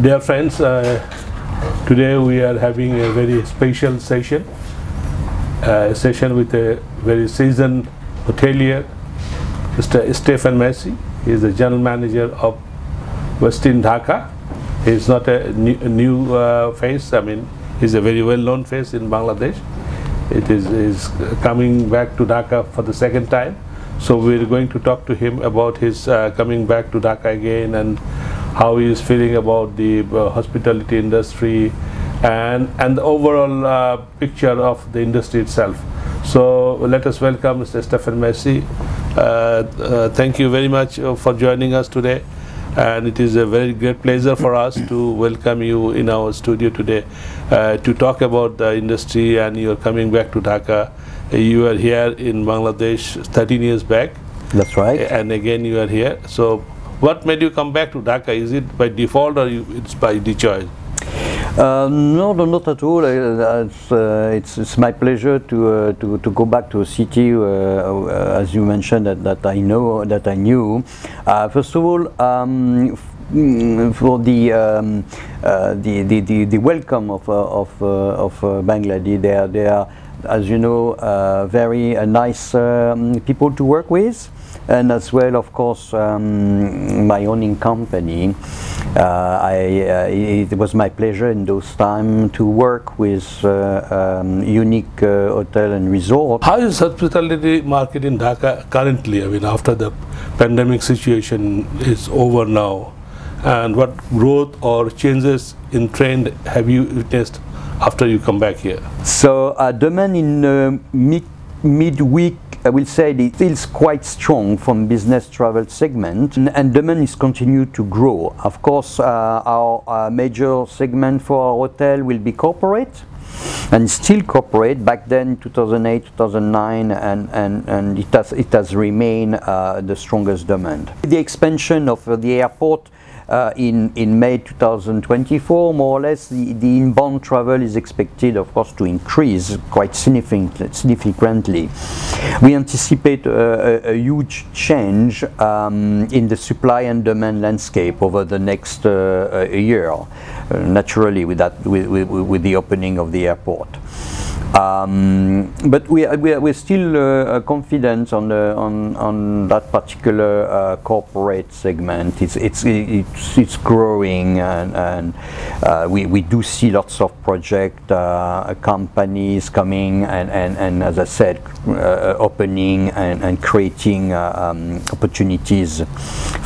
Dear friends, today we are having a very special session, a session with a very seasoned hotelier, Mr. Stephane Masse. He is the general manager of Westin Dhaka. He is not a new face. I mean, he's a very well-known face in Bangladesh. It is coming back to Dhaka for the second time. So we're going to talk to him about his coming back to Dhaka again and how he is feeling about the hospitality industry and the overall picture of the industry itself. So let us welcome Mr. Stephane Masse. Thank you very much for joining us today, and it is a very great pleasure for us to welcome you in our studio today to talk about the industry. And you are coming back to Dhaka. You are here in Bangladesh 13 years back. That's right. And again you are here. So what made you come back to Dhaka? Is it by default or it's by the choice? No, not at all. It's my pleasure to go back to a city, as you mentioned, that I knew. First of all, for the welcome of Bangladesh, they are, as you know, very nice people to work with. And as well, of course, my owning company. It was my pleasure in those times to work with unique hotel and resort. How is hospitality market in Dhaka currently? I mean, after the pandemic situation is over now, and what growth or changes in trend have you witnessed after you come back here? So demand in midweek, I will say it feels quite strong from business travel segment, and demand is continued to grow. Of course, our major segment for our hotel will be corporate, and still corporate. Back then, 2008, 2009, and it has remained the strongest demand. The expansion of the airport in May 2024, more or less, the inbound travel is expected, of course, to increase quite significantly. We anticipate a huge change in the supply and demand landscape over the next year, naturally, with the opening of the airport. But we're still confident on that particular corporate segment. It's growing, and we do see lots of project companies coming and as I said, opening and creating opportunities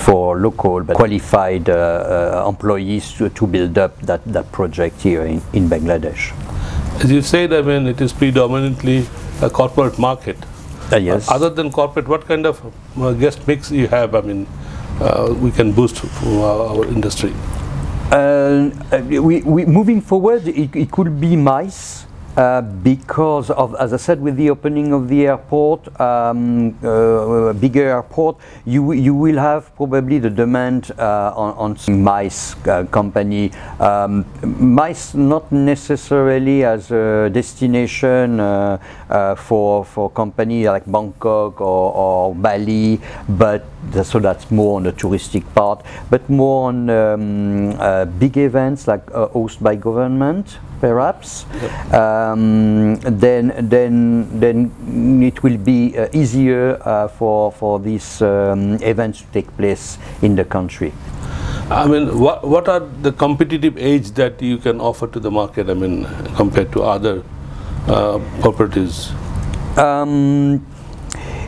for local but qualified employees to build up that project here in Bangladesh. As you said, I mean, it is predominantly a corporate market. Yes. Other than corporate, what kind of guest mix you have? I mean, we can boost our industry. Moving forward, it could be Masse. Because of, as I said, with the opening of the airport, bigger airport, you will have probably the demand on Masse company. Masse not necessarily as a destination for company like Bangkok or Bali, but so that's more on the touristic part, but more on big events like hosted by government, perhaps. Yep. Then it will be easier for these events to take place in the country. I mean, what are the competitive edge that you can offer to the market? I mean, compared to other properties.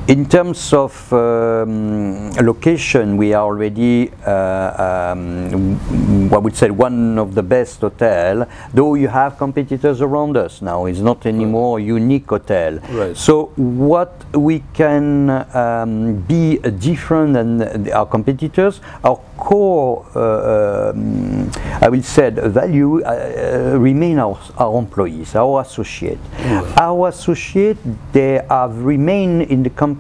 In terms of location, we are already, I would say, one of the best hotel, though you have competitors around us now. It's not anymore a unique hotel. Right. So what we can be different than our competitors, our core, I will say, value remain our employees, our associates. Right. Our associates, they have remained in the company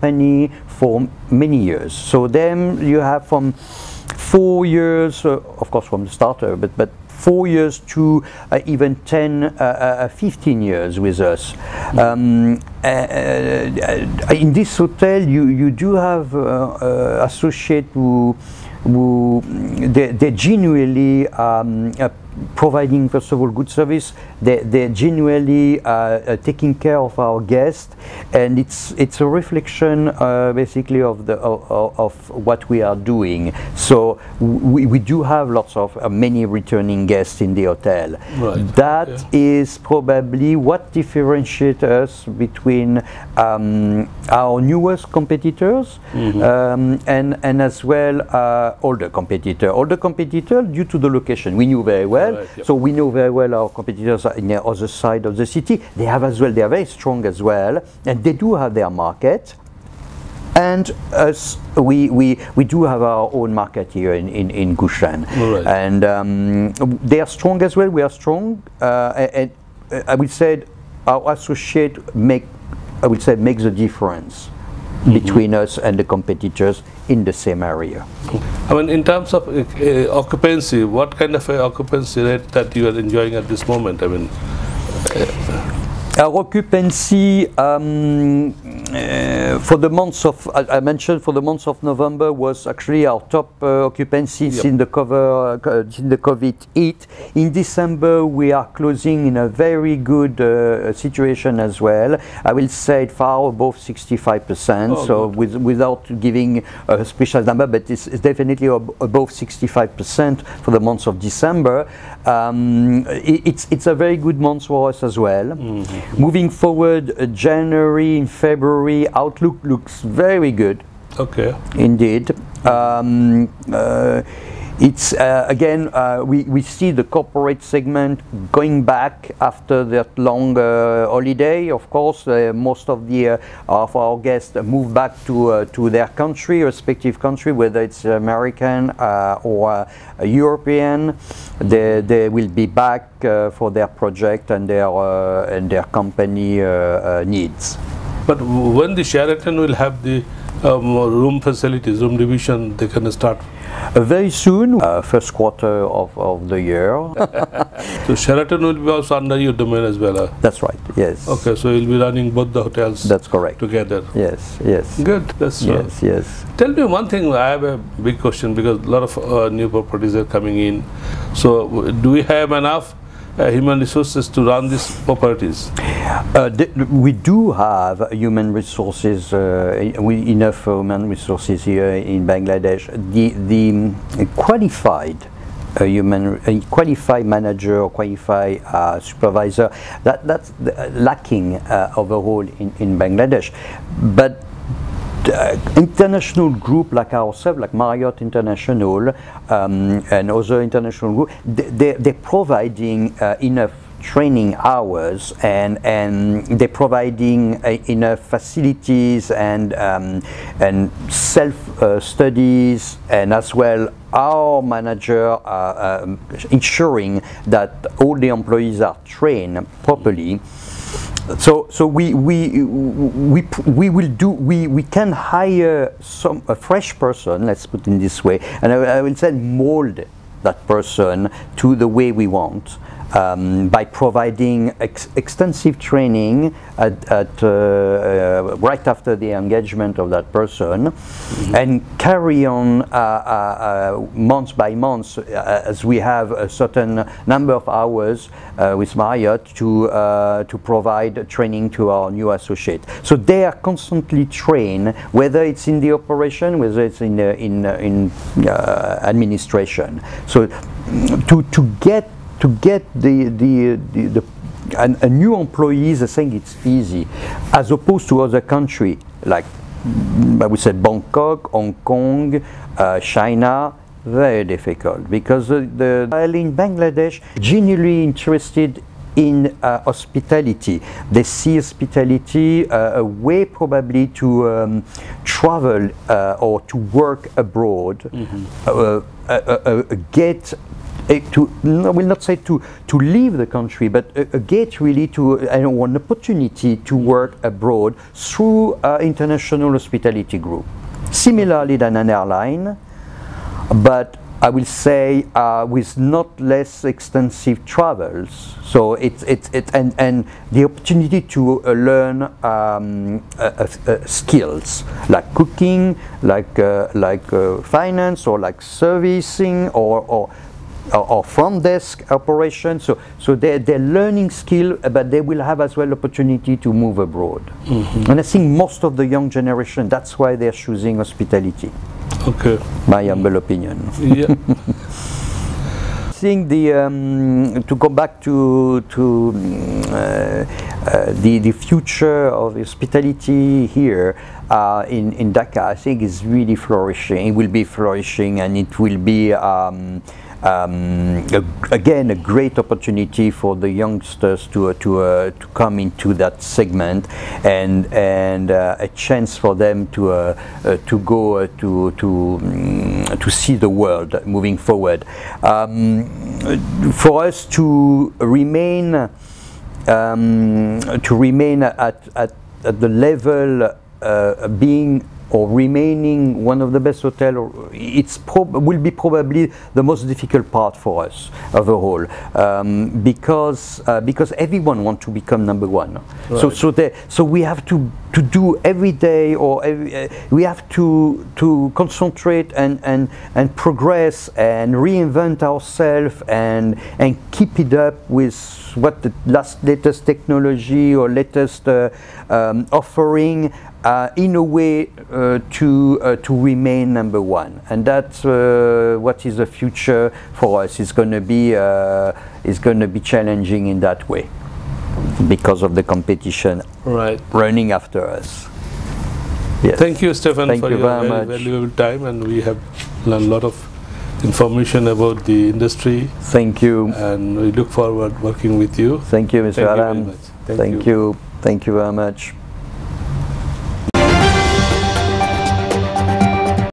for many years. So then you have from 4 years, of course from the starter, but 4 years to even 10, 15 years with us. In this hotel, you do have associates who they're genuinely providing, first of all, good service. They're genuinely taking care of our guests, and it's a reflection basically of what we are doing. So we do have lots of many returning guests in the hotel. Right. That is probably what differentiates us between our newest competitors and as well older competitor. Older competitor due to the location we knew very well. Right, yep. So we know very well our competitors are in the other side of the city. They have as well. They are very strong as well, and they do have their market. And us, we do have our own market here in 𝒂𝐱𝐜𝒄, right. And they are strong as well. We are strong, and I would say our associate makes the difference between us and the competitors in the same area. I mean, in terms of occupancy, what kind of occupancy rate that you are enjoying at this moment? I mean, our occupancy for the months of, I mentioned, for the months of November was actually our top occupancy since the COVID hit. In December, we are closing in a very good situation as well. I will say far above 65%. So without giving a special number, but it's definitely above 65% for the months of December. It's a very good month for us as well. Moving forward, January and February outlook looks very good. Okay. Indeed. It's again we see the corporate segment going back after that long holiday. Of course, most of our guests move back to their country, respective country, whether it's American or European. They will be back for their project and their company needs. But when the Sheraton will have the room facilities, room division, they can start? Very soon, first quarter of the year. So Sheraton will be also under your domain as well? That's right, yes. Okay, so you'll be running both the hotels. That's correct. Together? Yes, yes. Good, that's yes, yes. Tell me one thing, I have a big question because a lot of new properties are coming in. So do we have enough human resources to run these properties? We do have human resources, enough human resources here in Bangladesh. The qualified qualified manager or qualified supervisor, that's lacking overall in Bangladesh. But international group like ourselves, like Marriott International and other international groups, they're providing enough training hours and they're providing enough facilities and self studies, and as well our manager ensuring that all the employees are trained properly. So we can hire a fresh person, let's put it in this way, and I will say mold that person to the way we want. By providing extensive training right after the engagement of that person, and carry on month by month as we have a certain number of hours with Marriott to provide training to our new associate. So they are constantly trained, whether it's in the operation, whether it's in administration. So to get a new employees, I think it's easy, as opposed to other countries like I would say Bangkok, Hong Kong, China. Very difficult because the in Bangladesh genuinely interested in hospitality. They see hospitality a way probably to travel or to work abroad, I will not say to leave the country, but a gate really to an opportunity to work abroad through international hospitality group. Similarly than an airline, but I will say with not less extensive travels. So and the opportunity to learn skills like cooking, like finance, or like servicing, or front desk operation. So they're learning skill, but they will have as well opportunity to move abroad. And I think most of the young generation, that's why they're choosing hospitality. Okay. My humble opinion. Yeah. I think to go back to the future of hospitality here in Dhaka, I think is really flourishing. It will be flourishing, and it will be again a great opportunity for the youngsters to come into that segment, and a chance for them to go to see the world moving forward. For us to remain at the level being or remaining one of the best hotels, will be probably the most difficult part for us overall, because everyone wants to become number one. Right. So we have to do every day, or we have to concentrate and progress and reinvent ourselves and keep it up with what the latest technology or latest offering, in a way to remain number one. And that's what is the future for us. It's going to be challenging in that way because of the competition running after us. Yes. Thank you, Stephane, for your very valuable time, and we have learned a lot of information about the industry. Thank you. And we look forward working with you. Thank you, Mr. Adam. Thank you very much. Thank you very much.